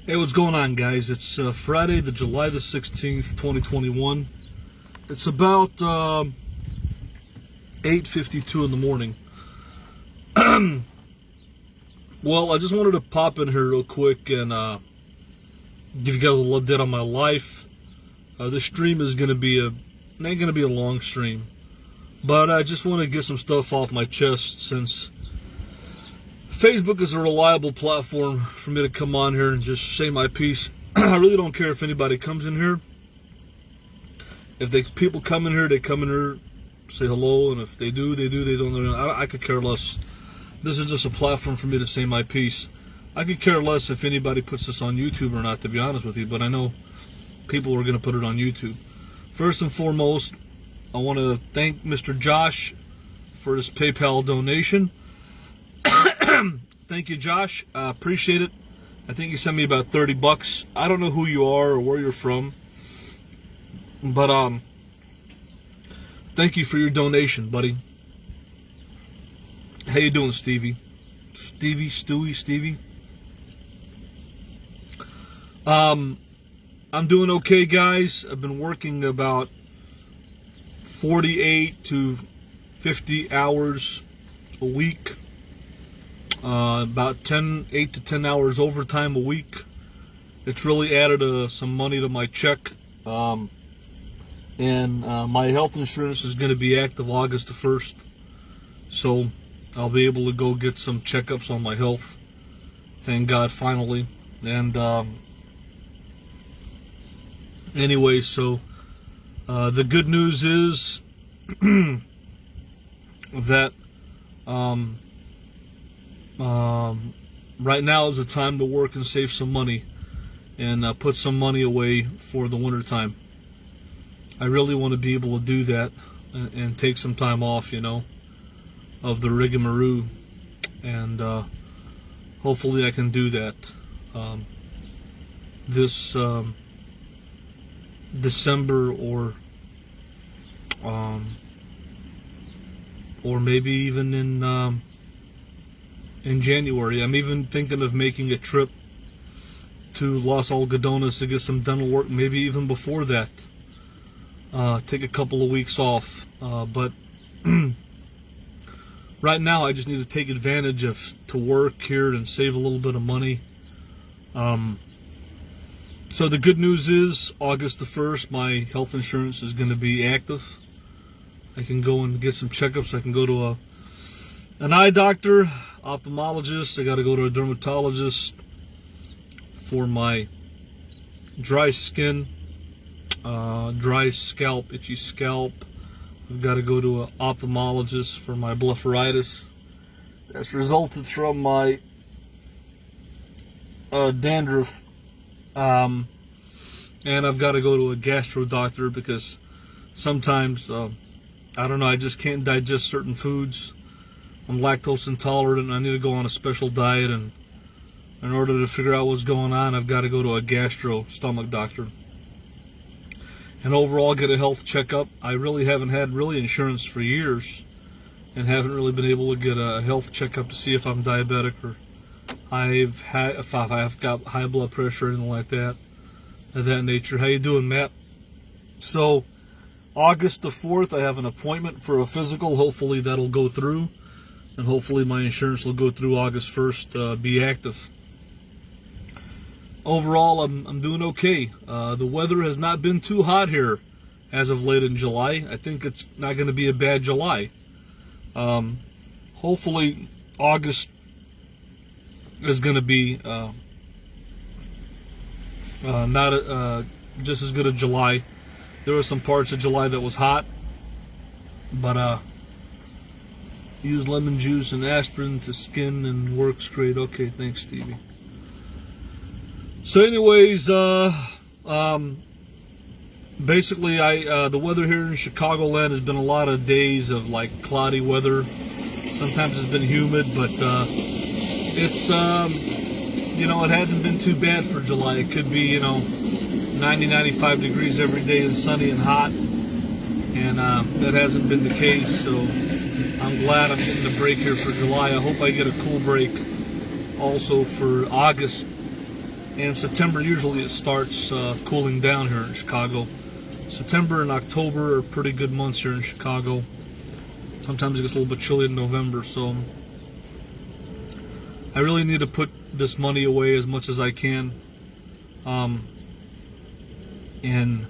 Hey, what's going on, guys? It's Friday, the July the 16th, 2021. It's about 8:52 in the morning. Well, I just wanted to pop in here real quick and give you guys a little update on my life. This stream is not gonna be a long stream, but I just want to get some stuff off my chest since Facebook is a reliable platform for me to come on here and just say my piece. I really don't care if anybody comes in here. If people come in here, they come in here, say hello, and if they do, they do. They don't. I could care less. This is just a platform for me to say my piece. I could care less if anybody puts this on YouTube or not, to be honest with you, but I know people are going to put it on YouTube. First and foremost, I want to thank Mr. Josh for his PayPal donation. Thank you, Josh. I appreciate it. I think you sent me about $30. I don't know who you are or where you're from, but thank you for your donation, buddy. How you doing, Stevie? Stevie? I'm doing okay, guys. I've been working about 48 to 50 hours a week. About 8 to 10 hours overtime a week. It's really added some money to my check. And my health insurance is going to be active August the 1st. So I'll be able to go get some checkups on my health. Thank God, finally. And anyway, so the good news is that right now is the time to work and save some money and put some money away for the winter time. I really want to be able to do that and take some time off, of the rigmarole, and hopefully I can do that this December or maybe even in January. I'm even thinking of making a trip to Los Algodones to get some dental work, maybe even before that. Take a couple of weeks off. But right now I just need to take advantage to work here and save a little bit of money. So the good news is August the 1st, my health insurance is going to be active. I can go and get some checkups. I can go to an eye doctor, ophthalmologist. I got to go to a dermatologist for my dry skin, dry scalp, itchy scalp. I've got to go to an ophthalmologist for my blepharitis. That's resulted from my dandruff. And I've got to go to a gastro doctor because sometimes, I don't know, I just can't digest certain foods. I'm lactose intolerant and I need to go on a special diet, and in order to figure out what's going on, I've got to go to a gastro stomach doctor and overall get a health checkup. I really haven't had insurance for years and haven't really been able to get a health checkup to see if I'm diabetic or if I've got high blood pressure or anything like that of that nature. How you doing, Matt? So August the 4th, I have an appointment for a physical. Hopefully that'll go through. And hopefully my insurance will go through August 1st, be active. Overall, I'm doing okay. The weather has not been too hot here as of late in July. I think it's not going to be a bad July. Hopefully August is going to be not just as good as July. There were some parts of July that was hot, but use lemon juice and aspirin to skin and works great. Okay, thanks, Stevie. So anyways, basically the weather here in Chicagoland has been a lot of days of like cloudy weather. Sometimes it's been humid, but it's it hasn't been too bad for July. It could be 90-95 degrees every day and sunny and hot, and that hasn't been the case. So I'm glad I'm getting a break here for July. I hope I get a cool break also for August. and September usually it starts cooling down here in Chicago. September and October are pretty good months here in Chicago. Sometimes it gets a little bit chilly in November, so I really need to put this money away as much as I can, and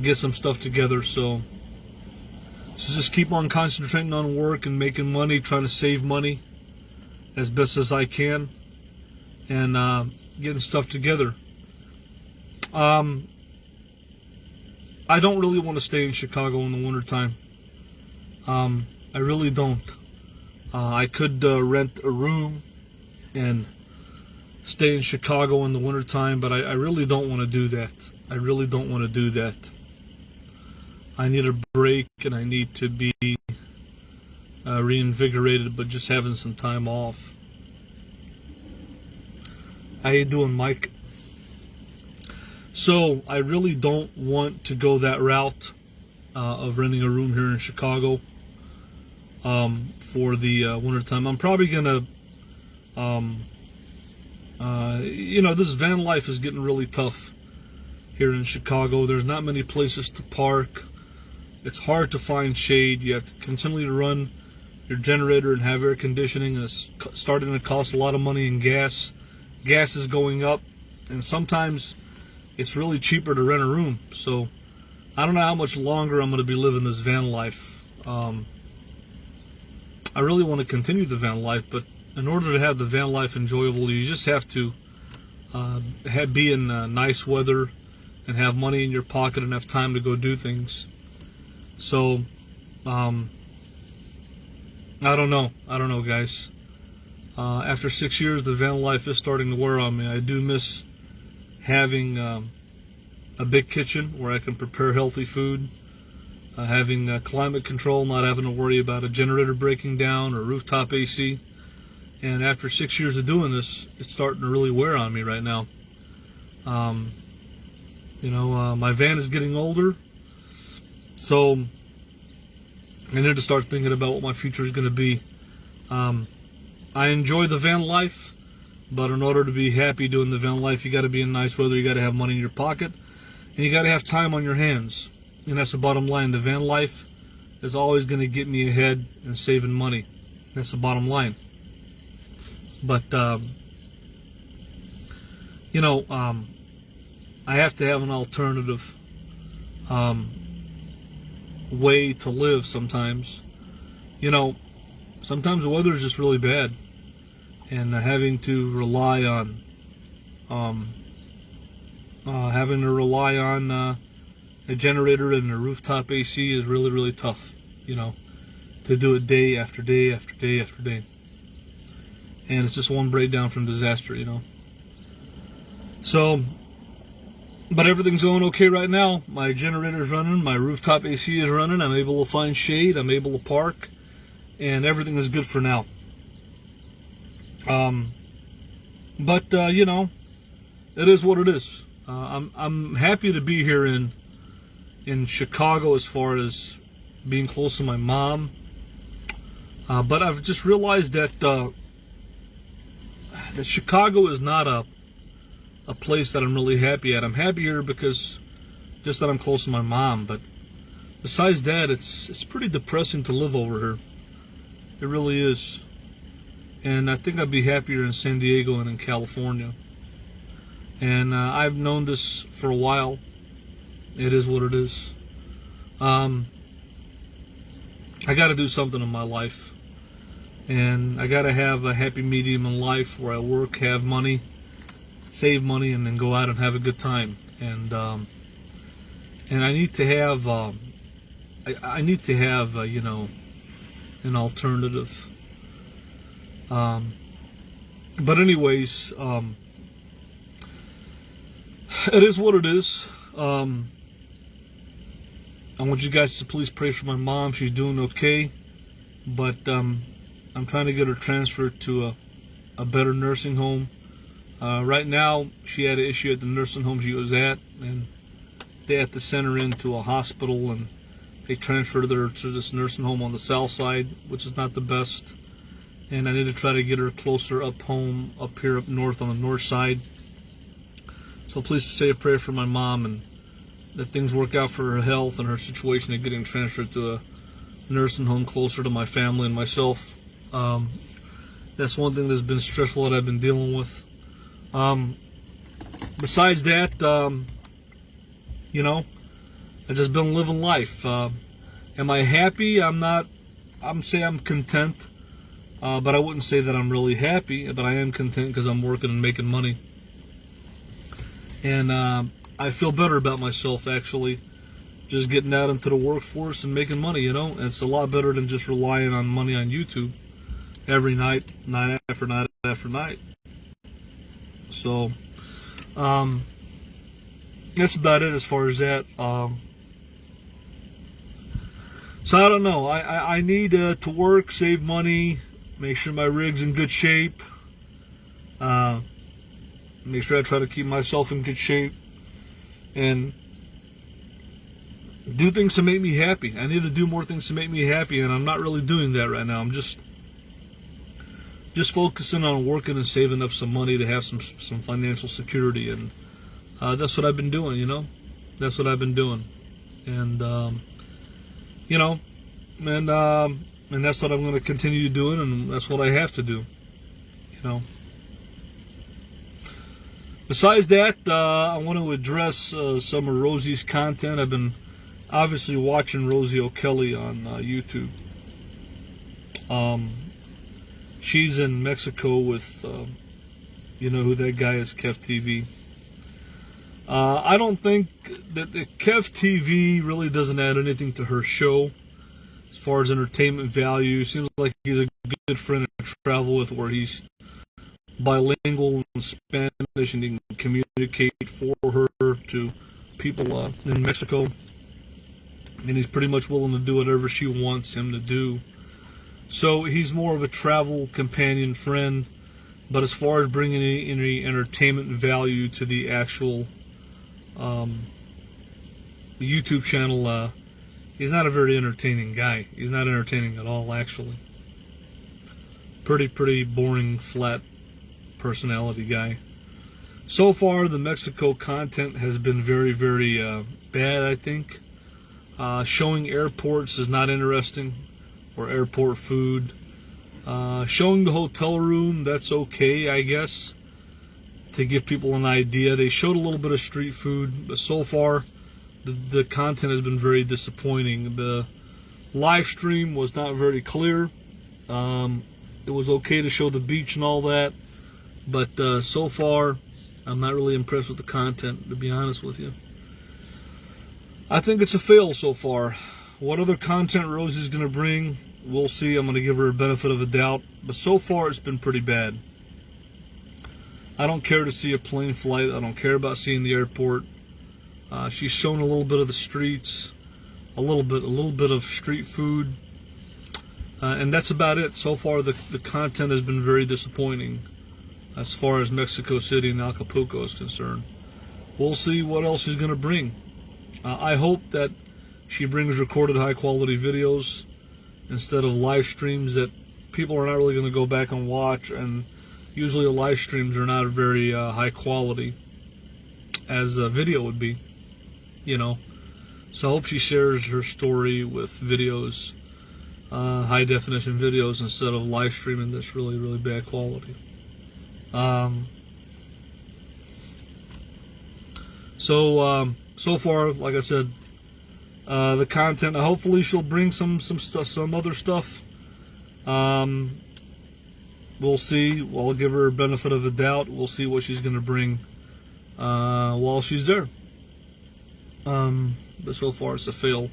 get some stuff together. So just keep on concentrating on work and making money, trying to save money as best as I can, and getting stuff together. I don't really want to stay in Chicago in the wintertime. I really don't. I could rent a room and stay in Chicago in the wintertime, but I really don't want to do that. I really don't want to do that. I need a break, and I need to be reinvigorated, but just having some time off. How you doing, Mike? So I really don't want to go that route of renting a room here in Chicago for the wintertime. I'm probably gonna, this van life is getting really tough here in Chicago. There's not many places to park. It's hard to find shade. You have to continually run your generator and have air conditioning, and it's starting to cost a lot of money in gas. Gas is going up, and sometimes it's really cheaper to rent a room. So I don't know how much longer I'm going to be living this van life. I really want to continue the van life, but in order to have the van life enjoyable, you just have to be in nice weather and have money in your pocket and have time to go do things. So I don't know, guys. After 6 years, the van life is starting to wear on me. I do miss having a big kitchen where I can prepare healthy food, having climate control, not having to worry about a generator breaking down or rooftop AC. And after 6 years of doing this, it's starting to really wear on me right now. My van is getting older, so I need to start thinking about what my future is going to be. I enjoy the van life, but in order to be happy doing the van life, you got to be in nice weather, you got to have money in your pocket, and you got to have time on your hands. And that's the bottom line. The van life is always going to get me ahead in saving money. That's the bottom line. But I have to have an alternative way to live sometimes. Sometimes the weather is just really bad, and having to rely on a generator and a rooftop AC is really, really tough, to do it day after day after day after day. And it's just one breakdown from disaster, So, but everything's going okay right now. My generator's running, my rooftop AC is running, I'm able to find shade, I'm able to park, and everything is good for now. But it is what it is. I'm happy to be here in Chicago as far as being close to my mom. But I've just realized that that Chicago is not a place that I'm really happy at. I'm happy here because just that I'm close to my mom. But besides that, it's pretty depressing to live over here. It really is. And I think I'd be happier in San Diego and in California. And I've known this for a while. It is what it is. I got to do something in my life. And I got to have a happy medium in life where I work, have money, save money, and then go out and have a good time. And I need to have an alternative. But anyways, it is what it is. I want you guys to please pray for my mom. She's doing okay, but I'm trying to get her transferred to a better nursing home. Right now, she had an issue at the nursing home she was at, and they had to send her into a hospital, and they transferred her to this nursing home on the south side, which is not the best. and I need to try to get her closer up home, up here, up north on the north side. So please say a prayer for my mom, and that things work out for her health and her situation of getting transferred to a nursing home closer to my family and myself. That's one thing that's been stressful that I've been dealing with. Besides that, I've just been living life. Am I happy? I'm not. I'm content, but I wouldn't say that I'm really happy. But I am content because I'm working and making money, and I feel better about myself actually. Just getting out into the workforce and making money, and it's a lot better than just relying on money on YouTube every night, night after night after night. So, that's about it as far as that. So I don't know. I need to work, save money, make sure my rig's in good shape. Make sure I try to keep myself in good shape, and do things to make me happy. I need to do more things to make me happy, and I'm not really doing that right now. I'm just focusing on working and saving up some money to have some financial security, and that's what I've been doing. That's what I've been doing, and and that's what I'm going to continue doing, and that's what I have to do. Besides that, I want to address some of Rosie's content. I've been obviously watching Rosie O'Kelly on YouTube. She's in Mexico with, who that guy is, Kev TV. I don't think that the Kev TV really doesn't add anything to her show as far as entertainment value. Seems like he's a good friend to travel with, where he's bilingual in Spanish and he can communicate for her to people in Mexico. And he's pretty much willing to do whatever she wants him to do. So he's more of a travel companion friend. But as far as bringing any entertainment value to the actual YouTube channel, he's not a very entertaining guy. He's not entertaining at all, actually. Pretty boring, flat personality guy. So far, the Mexico content has been very, very bad, I think. Showing airports is not interesting, or airport food. Showing the hotel room, that's okay, I guess, to give people an idea. They showed a little bit of street food, but so far, the content has been very disappointing. The live stream was not very clear. It was okay to show the beach and all that, but so far, I'm not really impressed with the content, to be honest with you. I think it's a fail so far. What other content Rosie's going to bring, we'll see. I'm going to give her a benefit of the doubt. But so far, it's been pretty bad. I don't care to see a plane flight. I don't care about seeing the airport. She's shown a little bit of the streets, a little bit of street food. And that's about it. So far, the content has been very disappointing as far as Mexico City and Acapulco is concerned. We'll see what else she's going to bring. I hope that she brings recorded high-quality videos instead of live streams that people are not really going to go back and watch, and usually the live streams are not very high quality as a video would be, So I hope she shares her story with videos, high-definition videos, instead of live streaming that's really, really bad quality. So far, like I said, the content. Hopefully, she'll bring some other stuff. We'll see. I'll give her a benefit of the doubt. We'll see what she's going to bring while she's there. But so far, it's a fail.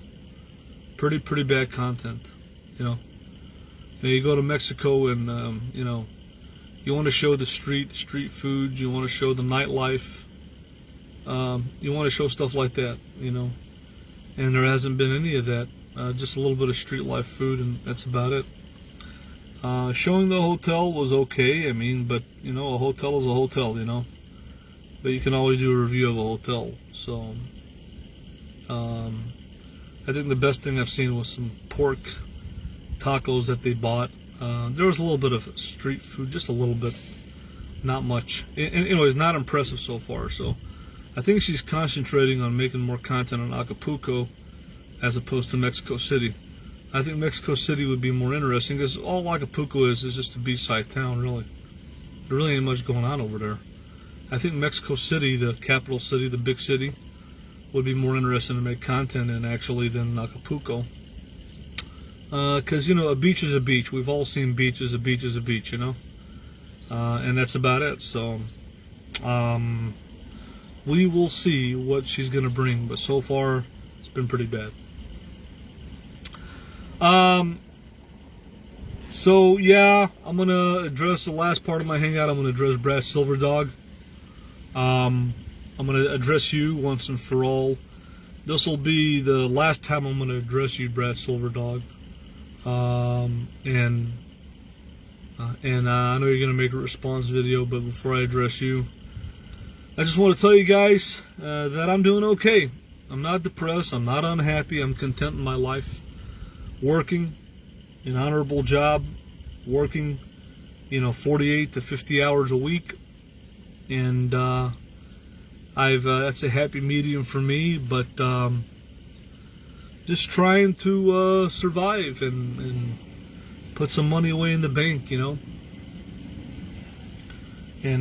Pretty bad content. You go to Mexico and you want to show the street food. You want to show the nightlife. You want to show stuff like that, and there hasn't been any of that. Just a little bit of street life food, and that's about it. Showing the hotel was okay. But a hotel is a hotel, But you can always do a review of a hotel. So, I think the best thing I've seen was some pork tacos that they bought. There was a little bit of street food, just a little bit, not much. Anyways, not impressive so far. So I think she's concentrating on making more content on Acapulco as opposed to Mexico City. I think Mexico City would be more interesting because all Acapulco is just a beachside town, really. There really ain't much going on over there. I think Mexico City, the capital city, the big city, would be more interesting to make content in actually than Acapulco. Because, you know, a beach is a beach. We've all seen beaches. A beach is a beach, you know. And that's about it. So, we will see what she's going to bring. But so far, it's been pretty bad. So, yeah, I'm going to address the last part of my hangout. I'm going to address Brad Silverdog. I'm going to address you once and for all. This will be the last time I'm going to address you, Brad Silverdog. And I know you're going to make a response video, but before I address you, I just want to tell you guys that I'm doing okay. I'm not depressed. I'm not unhappy. I'm content in my life. Working an honorable job, working, 48 to 50 hours a week. And that's a happy medium for me, but just trying to survive and put some money away in the bank, and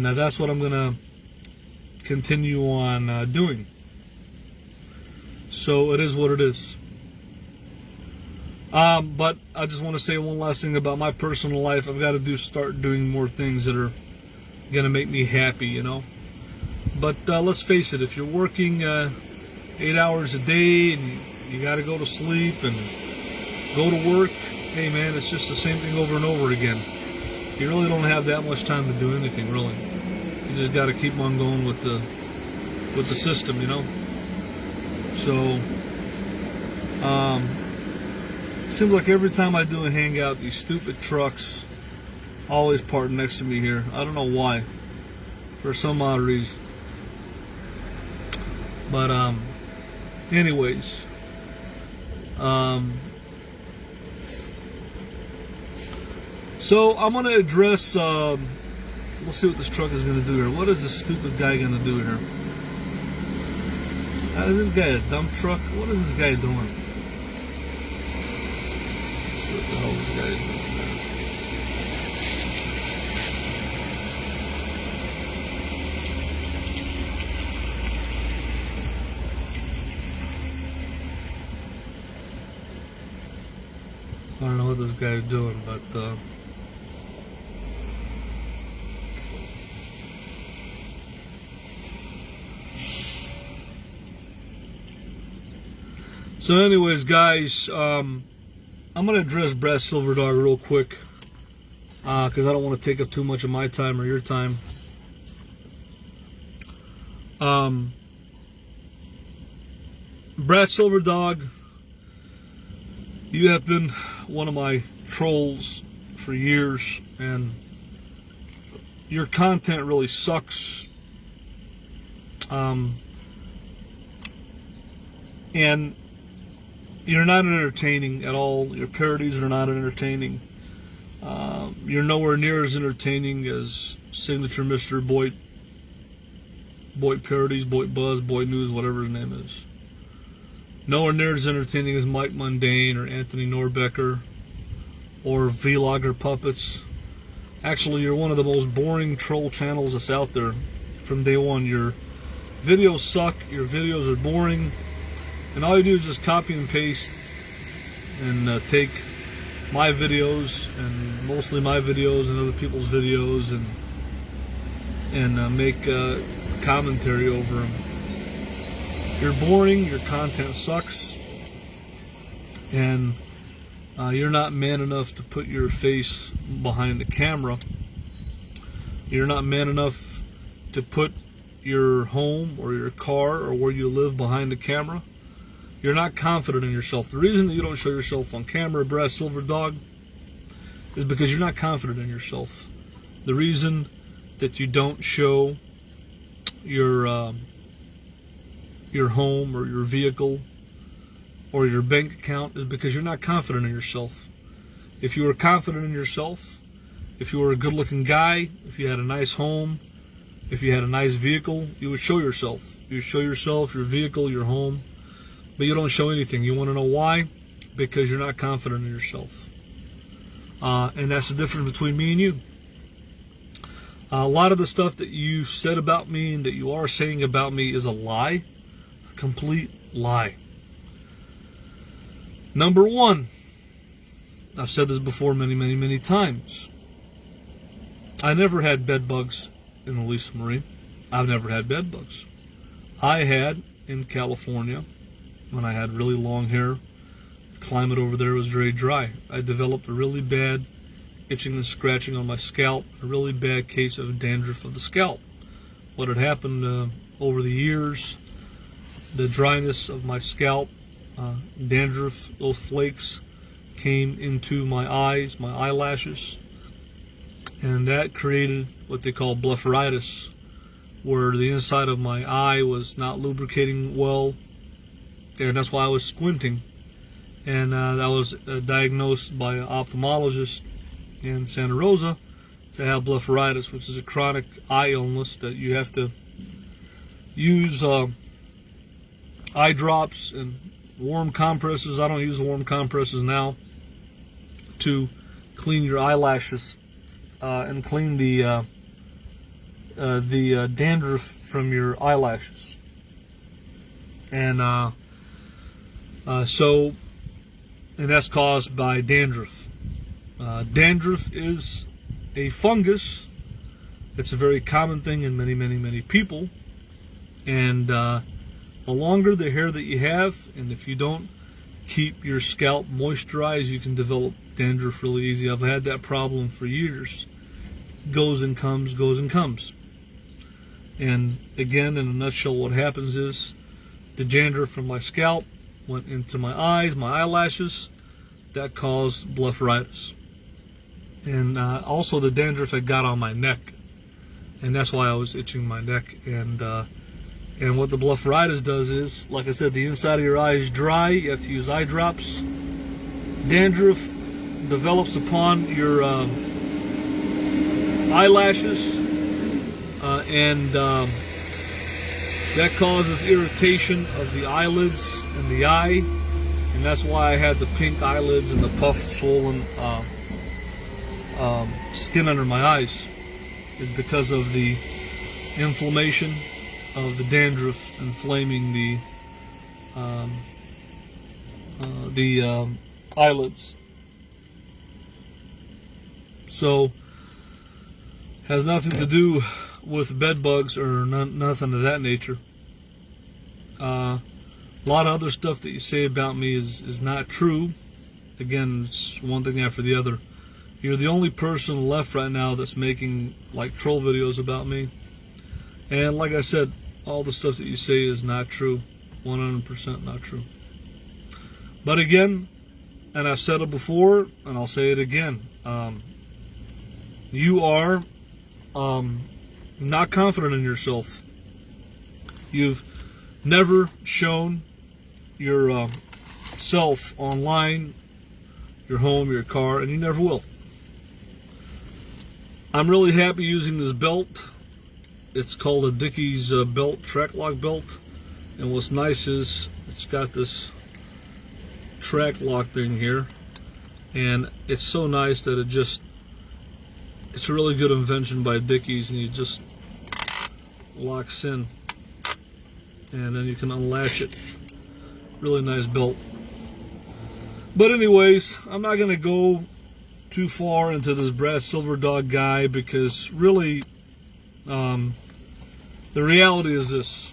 that's what I'm gonna continue on doing. So it is what it is. But I just want to say one last thing about my personal life. I've got to start doing more things that are gonna make me happy, But let's face it, if you're working 8 hours a day and you got to go to sleep and go to work, hey man, it's just the same thing over and over again. You really don't have that much time to do anything, really. You just got to keep on going with the system, So, it seems like every time I do a hangout, these stupid trucks always park next to me here. I don't know why. For some odd reason. But anyways, so I'm gonna address. Let's see what this truck is gonna do here. What is this stupid guy gonna do here? Is this guy a dump truck? What is this guy doing? Let's see what the hell this guy is doing. I don't know what this guy's doing, but so anyways, guys, I'm gonna address Brad Silverdog real quick because I don't want to take up too much of my time or your time. Brad Silverdog, you have been one of my trolls for years, and your content really sucks. And you're not entertaining at all. Your parodies are not entertaining. You're nowhere near as entertaining as Signature Mr. Boyd Parodies, Boyd Buzz, Boyd News, whatever his name is. Nowhere near as entertaining as Mike Mundane or Anthony Norbecker or Vlogger Puppets. Actually, you're one of the most boring troll channels that's out there from day one. Your videos suck, your videos are boring, and all you do is just copy and paste and take my videos, and mostly my videos and other people's videos, and make commentary over them. You're boring, your content sucks, and you're not man enough to put your face behind the camera. You're not man enough to put your home or your car or where you live behind the camera. You're not confident in yourself. The reason that you don't show yourself on camera, Brad Silverdog, is because you're not confident in yourself. The reason that you don't show your home or your vehicle or your bank account is because you're not confident in yourself. If you were confident in yourself, if you were a good-looking guy, if you had a nice home, if you had a nice vehicle, you would show yourself. You would show yourself, your vehicle, your home, but you don't show anything. You want to know why? Because you're not confident in yourself. And that's the difference between me and you. A lot of the stuff that you said about me and that you are saying about me is a lie. A complete lie. Number one, I've said this before many times. I never had bed bugs in the Lisa Marie. I've never had bed bugs. I had in California, when I had really long hair, the climate over there was very dry. I developed a really bad itching and scratching on my scalp, a really bad case of dandruff of the scalp. What had happened over the years, the dryness of my scalp, dandruff, those flakes came into my eyes, my eyelashes, and that created what they call blepharitis, where the inside of my eye was not lubricating well, and that's why I was squinting. And I was diagnosed by an ophthalmologist in Santa Rosa to have blepharitis, which is a chronic eye illness that you have to use eye drops and warm compresses. I don't use warm compresses now, to clean your eyelashes and clean the dandruff from your eyelashes. And and that's caused by dandruff. Dandruff is a fungus. It's a very common thing in many people. And the longer the hair that you have, and if you don't keep your scalp moisturized, you can develop dandruff really easy. I've had that problem for years. Goes and comes, goes and comes. And again, in a nutshell, what happens is the dandruff from my scalp went into my eyes, my eyelashes. That caused blepharitis. And also the dandruff had got on my neck, and that's why I was itching my neck. And what the blepharitis does is, like I said, the inside of your eye is dry. You have to use eye drops. Dandruff develops upon your eyelashes, and that causes irritation of the eyelids and the eye, and that's why I had the pink eyelids and the puffed, swollen skin under my eyes, is because of the inflammation of the dandruff inflaming the eyelids. So has nothing to do with bed bugs or nothing of that nature. A lot of other stuff that you say about me is not true. Again, it's one thing after the other. You're the only person left right now that's making like troll videos about me. And like I said, all the stuff that you say is not true. 100% not true. But again, and I've said it before, and I'll say it again, you are not confident in yourself. You've never shown your self online, your home, your car, and you never will. I'm really happy using this belt. It's called a Dickies belt, track lock belt. And what's nice is it's got this track lock thing here. And it's so nice that it's a really good invention by Dickies, and you just locks in. And then you can unlatch it. Really nice belt. But anyways, I'm not going to go too far into this brass Silverdog guy, because really the reality is this: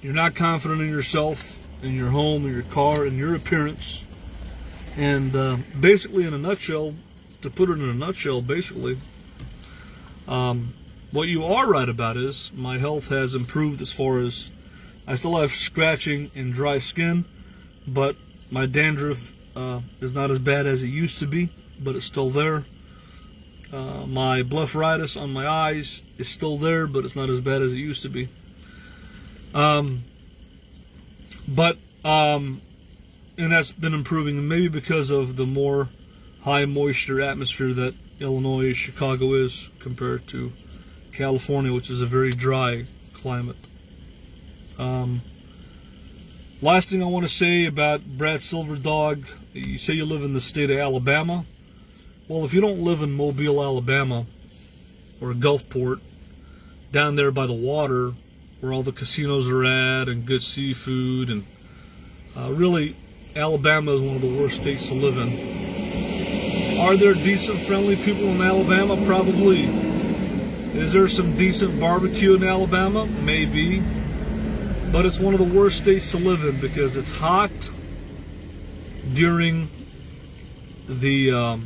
you're not confident in yourself, in your home, in your car, in your appearance. And basically, in a nutshell, to put it in a nutshell, basically, what you are right about is my health has improved, as far as I still have scratching and dry skin, but my dandruff is not as bad as it used to be, but it's still there. My blepharitis on my eyes is still there, but it's not as bad as it used to be. And that's been improving, maybe because of the more high moisture atmosphere that Illinois, Chicago is compared to California, which is a very dry climate. Last thing I want to say about Brad Silverdog, you say you live in the state of Alabama. Well, if you don't live in Mobile, Alabama, or Gulfport, down there by the water, where all the casinos are at and good seafood, and really, Alabama is one of the worst states to live in. Are there decent, friendly people in Alabama? Probably. Is there some decent barbecue in Alabama? Maybe. But it's one of the worst states to live in because it's hot during the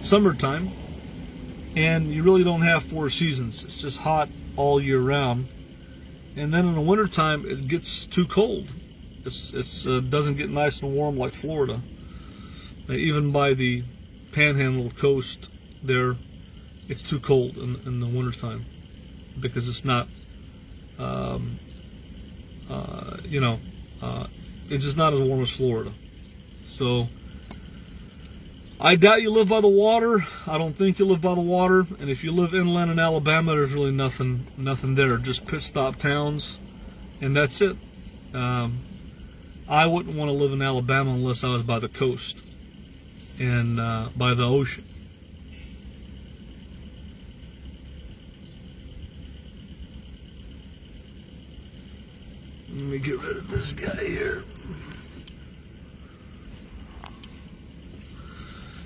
summertime, and you really don't have 4 seasons. It's just hot all year round, and then in the wintertime it gets too cold. It doesn't get nice and warm like Florida. Even by the Panhandle coast there, it's too cold in the wintertime because it's not, it's just not as warm as Florida. So I doubt you live by the water. I don't think you live by the water. And if you live inland in Alabama, there's really nothing there. Just pit stop towns, and that's it. I wouldn't want to live in Alabama unless I was by the coast and by the ocean. Let me get rid of this guy here.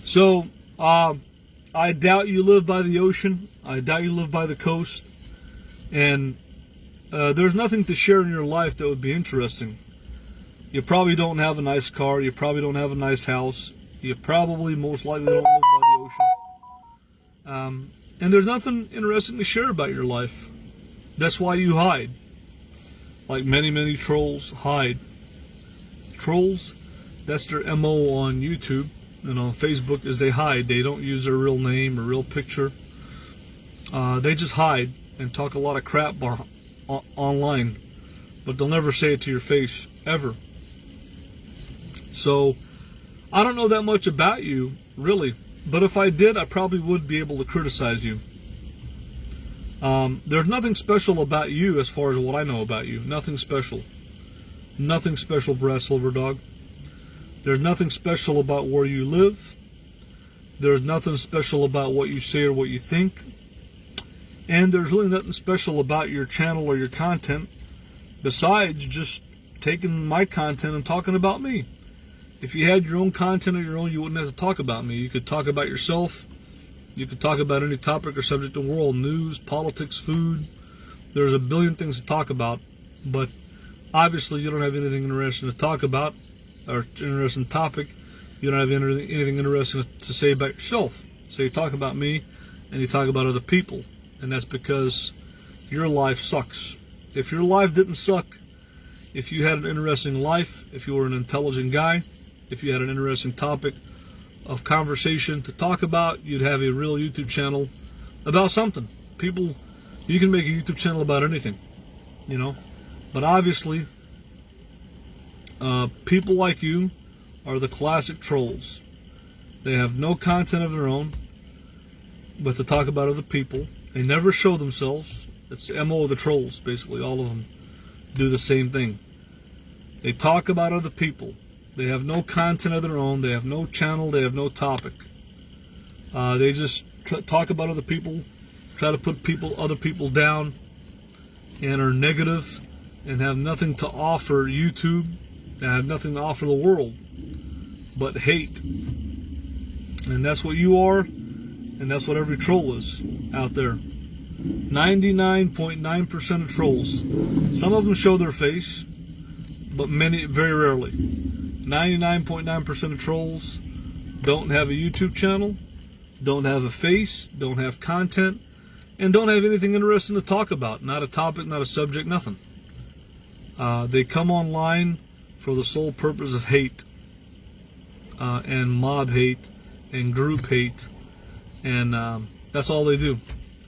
So, I doubt you live by the ocean. I doubt you live by the coast. And there's nothing to share in your life that would be interesting. You probably don't have a nice car. You probably don't have a nice house. You probably most likely don't live by the ocean. And there's nothing interesting to share about your life. That's why you hide. Like many, many trolls hide. Trolls, that's their MO on YouTube and on Facebook, is they hide. They don't use their real name or real picture. They just hide and talk a lot of crap online, but they'll never say it to your face, ever. So, I don't know that much about you, really. But if I did, I probably would be able to criticize you. There's nothing special about you as far as what I know about you. Nothing special. Nothing special, Brad Silverdog. There's nothing special about where you live. There's nothing special about what you say or what you think. And there's really nothing special about your channel or your content besides just taking my content and talking about me. If you had your own content of your own, you wouldn't have to talk about me. You could talk about yourself. You could talk about any topic or subject in the world, news, politics, food. There's a billion things to talk about, but obviously you don't have anything interesting to talk about or interesting topic. You don't have anything interesting to say about yourself. So you talk about me and you talk about other people, and that's because your life sucks. If your life didn't suck, if you had an interesting life, if you were an intelligent guy, if you had an interesting topic of conversation to talk about, you'd have a real YouTube channel about something. People, you can make a YouTube channel about anything, you know. But obviously, people like you are the classic trolls. They have no content of their own, but to talk about other people. They never show themselves. It's the MO of the trolls, basically. All of them do the same thing. They talk about other people. They have no content of their own. They have no channel. They have no topic. They just talk about other people, try to put other people down, and are negative, and have nothing to offer YouTube, and have nothing to offer the world but hate. And that's what you are, and that's what every troll is out there. 99.9% of trolls. Some of them show their face, but many, very rarely. 99.9% of trolls don't have a YouTube channel, don't have a face, don't have content, and don't have anything interesting to talk about. Not a topic, not a subject, nothing. They come online for the sole purpose of hate, and mob hate, and group hate, and that's all they do.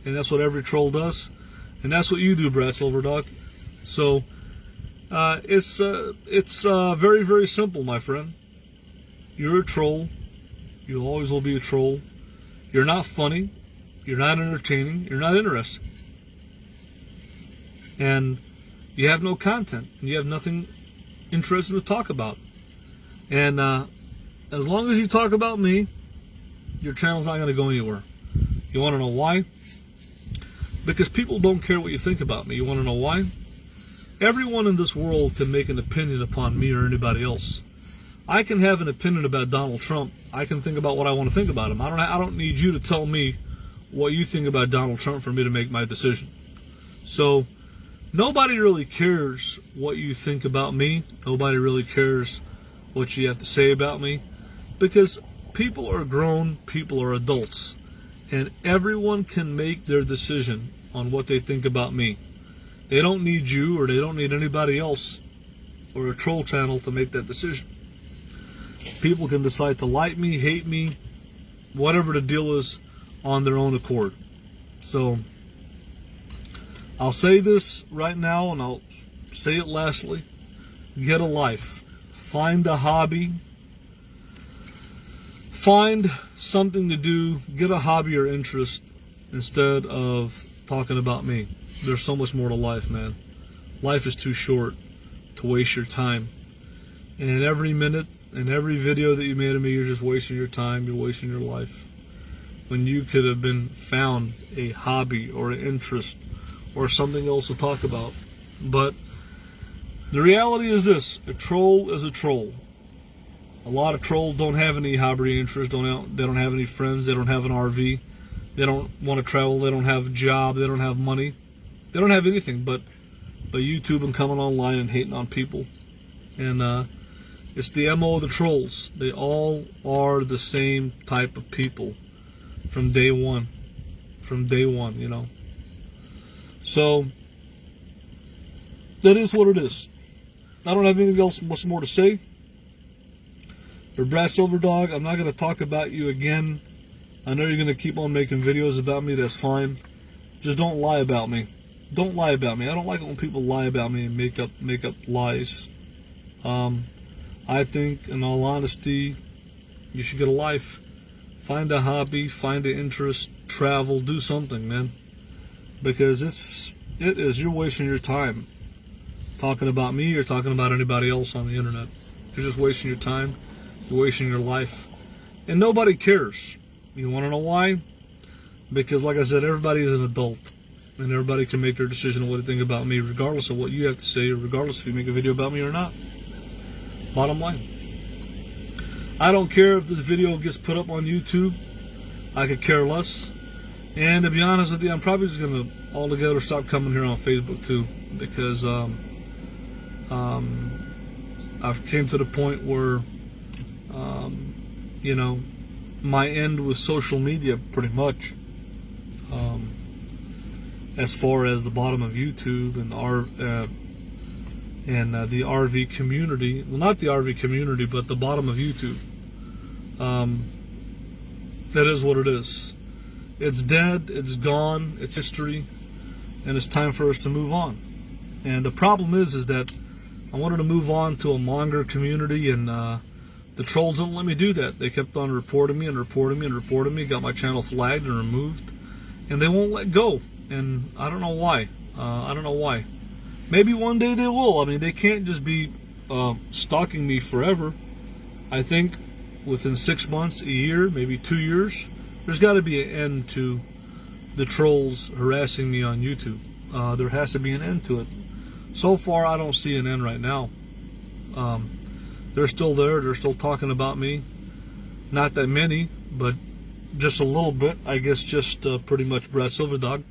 And that's what every troll does, and that's what you do, Brad Silverdog. So It's very, very simple, my friend. You're a troll. You always will be a troll. You're not funny. You're not entertaining. You're not interesting. And you have no content. And you have nothing interesting to talk about. And as long as you talk about me, your channel's not going to go anywhere. You want to know why? Because people don't care what you think about me. You want to know why? Everyone in this world can make an opinion upon me or anybody else. I can have an opinion about Donald Trump. I can think about what I want to think about him. I don't need you to tell me what you think about Donald Trump for me to make my decision. So nobody really cares what you think about me. Nobody really cares what you have to say about me, because people are grown, people are adults, and everyone can make their decision on what they think about me. They don't need you, or they don't need anybody else or a troll channel to make that decision. People can decide to like me, hate me, whatever the deal is, on their own accord. So I'll say this right now, and I'll say it lastly. Get a life. Find a hobby. Find something to do. Get a hobby or interest instead of talking about me. There's so much more to life, man. Life is too short to waste your time. And every minute and every video that you made of me, you're just wasting your time. You're wasting your life. When you could have been found a hobby or an interest or something else to talk about. But the reality is this: a troll is a troll. A lot of trolls don't have any hobby or interest. They don't have any friends. They don't have an RV. They don't want to travel. They don't have a job. They don't have money. They don't have anything but YouTube and coming online and hating on people. And it's the MO of the trolls. They all are the same type of people from day one. From day one, you know. So that is what it is. I don't have anything else much more to say. For Brad Silverdog, I'm not going to talk about you again. I know you're going to keep on making videos about me. That's fine. Just don't lie about me. Don't lie about me. I don't like it when people lie about me and make up lies. I think, in all honesty, you should get a life. Find a hobby, find an interest, travel, do something, man. Because you're wasting your time talking about me or talking about anybody else on the internet. You're just wasting your time. You're wasting your life. And nobody cares. You want to know why? Because, like I said, everybody is an adult. And everybody can make their decision on what they think about me, regardless of what you have to say, or regardless if you make a video about me or not. Bottom line. I don't care if this video gets put up on YouTube. I could care less. And to be honest with you, I'm probably just going to altogether stop coming here on Facebook too. Because I've came to the point where, you know, my end with social media pretty much. As far as the bottom of YouTube and the RV community, well, not the RV community, but the bottom of YouTube. That is what it is. It's dead, it's gone, it's history, and it's time for us to move on. And the problem is that I wanted to move on to a monger community, and the trolls don't let me do that. They kept on reporting me and reporting me and reporting me, got my channel flagged and removed, and they won't let go. And I don't know why. I don't know why. Maybe one day they will. I mean, they can't just be stalking me forever. I think within 6 months, a year, maybe 2 years, there's got to be an end to the trolls harassing me on YouTube. There has to be an end to it. So far, I don't see an end right now. They're still there. They're still talking about me. Not that many, but just a little bit. I guess just pretty much Brad Silverdog.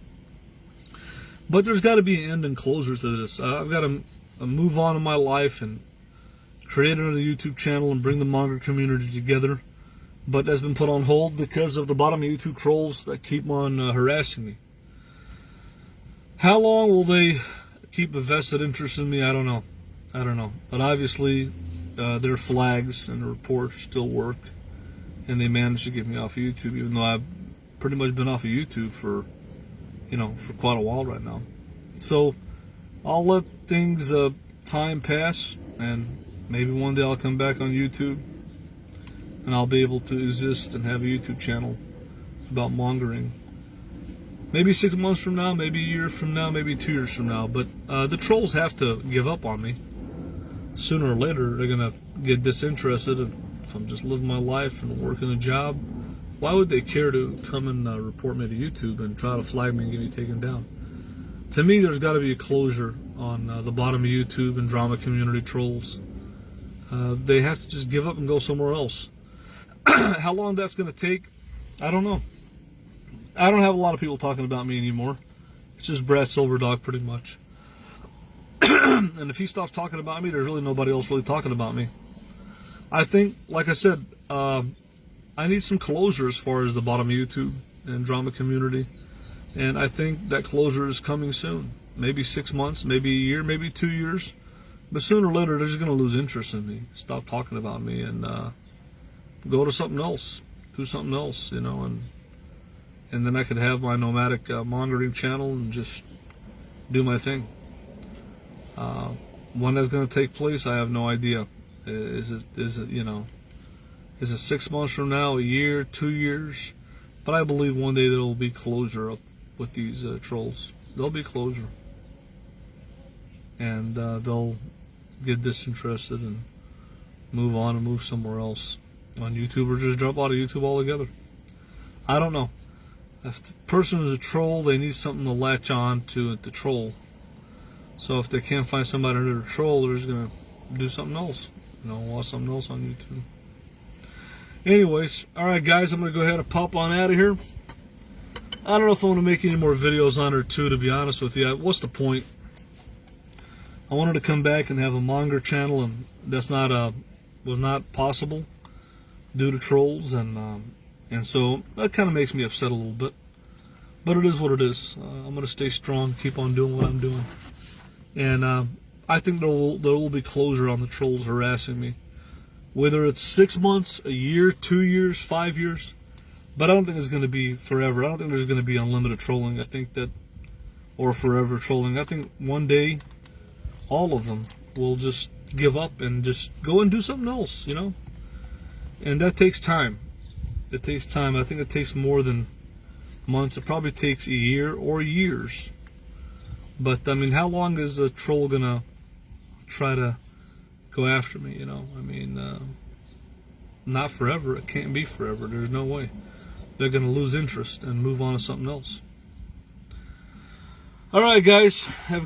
But there's got to be an end and closure to this. I've got to move on in my life and create another YouTube channel and bring the monger community together. But that's been put on hold because of the bottom of YouTube trolls that keep on harassing me. How long will they keep a vested interest in me? I don't know. I don't know. But obviously, their flags and the reports still work. And they managed to get me off of YouTube, even though I've pretty much been off of YouTube for quite a while right now. So I'll let things time pass, and maybe one day I'll come back on YouTube and I'll be able to exist and have a YouTube channel about mongering. Maybe 6 months from now, maybe a year from now, maybe 2 years from now. But the trolls have to give up on me. Sooner or later, they're going to get disinterested. And if I'm just living my life and working a job, why would they care to come and report me to YouTube and try to flag me and get me taken down? To me, there's got to be a closure on the bottom of YouTube and drama community trolls. They have to just give up and go somewhere else. How long that's going to take, I don't know. I don't have a lot of people talking about me anymore. It's just Brad Silverdog, pretty much. And if he stops talking about me, there's really nobody else really talking about me. I think, like I said, I need some closure as far as the bottom of YouTube and drama community. And I think that closure is coming soon. Maybe 6 months, maybe a year, maybe 2 years. But sooner or later, they're just going to lose interest in me. Stop talking about me and go to something else. Do something else, you know, and then I could have my nomadic mongering channel and just do my thing. When that's going to take place, I have no idea. Is it 6 months from now, a year, 2 years? But I believe one day there will be closure up with these trolls. There'll be closure, and they'll get disinterested and move on and move somewhere else on YouTube, or just drop out of YouTube altogether. I don't know. If the person is a troll, they need something to latch on to troll. So if they can't find somebody to troll, they're just gonna do something else. You know, watch something else on YouTube. Anyways, alright guys, I'm gonna go ahead and pop on out of here. I don't know if I want to make any more videos on her too, to be honest with you. What's the point? I wanted to come back and have a monger channel, and that's was not possible due to trolls, and so that kind of makes me upset a little bit. But it is what it is. I'm going to stay strong, keep on doing what I'm doing. And I think there will be closure on the trolls harassing me. Whether it's 6 months, a year, 2 years, 5 years. But I don't think it's going to be forever. I don't think there's going to be unlimited trolling. I think that, or forever trolling. I think one day, all of them will just give up and just go and do something else, you know? And that takes time. It takes time. I think it takes more than months. It probably takes a year or years. But I mean, how long is a troll gonna try to go after me, you know? I mean, not forever. It can't be forever. There's no way. They're gonna lose interest and move on to something else. Alright guys, have a good